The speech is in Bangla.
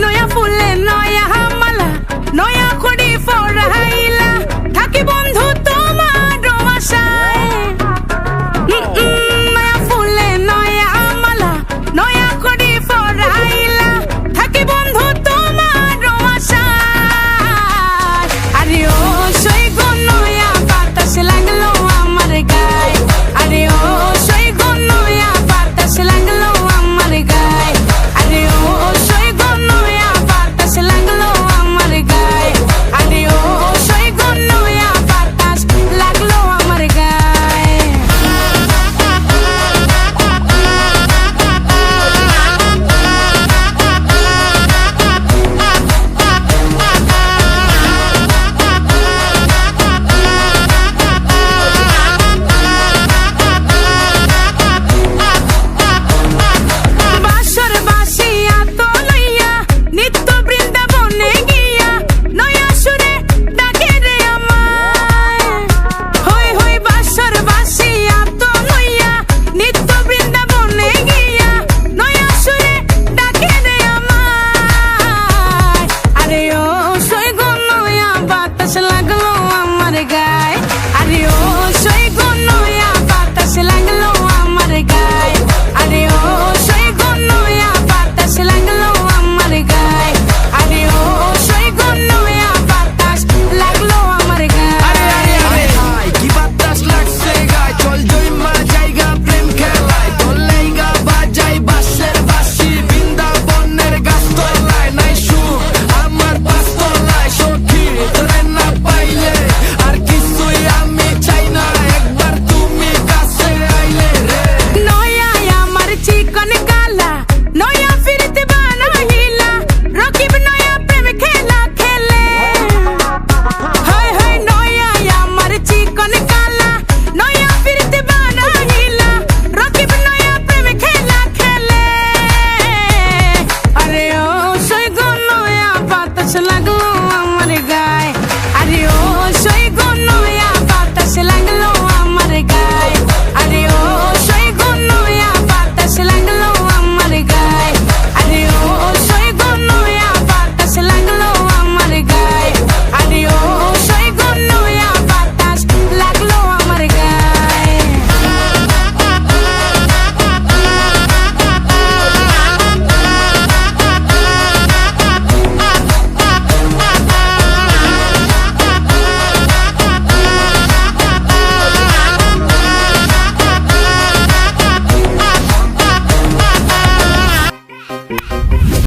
নয়া ফুলে নয়া মালা নয়া খড়ি ফরাইলা থাকি বন্ধু তোমার আশায় নয়া ফুলে নয়া মালা নয়া খড়ি ফরাইলা থাকি বন্ধু তোমার আশায় আরে ও সই গো নয়া বাতাস লাগলো আমার গায়ে আরে ও সই গো নয়া বাতাস লাগলো আমার গায়ে আরে ও সই গো নয়া বাতাস লাগলো আমার গায়ে আরে ও সই গো নয়া বাতাস লাগলো আমার গায়ে বাঁশর বাঁশিয়া তো লইয়া নিত্য বৃন্দাবনে গিয়া নয়া সুরে ডাকে রে আমায় হই হই বাঁশর বাঁশিয়া তো লইয়া নিত্য বৃন্দাবনে গিয়া নয়া সুরে ডাকে রে আমায় আরে ও সই গো নয়া বাতাস লাগলো আমার গায়ে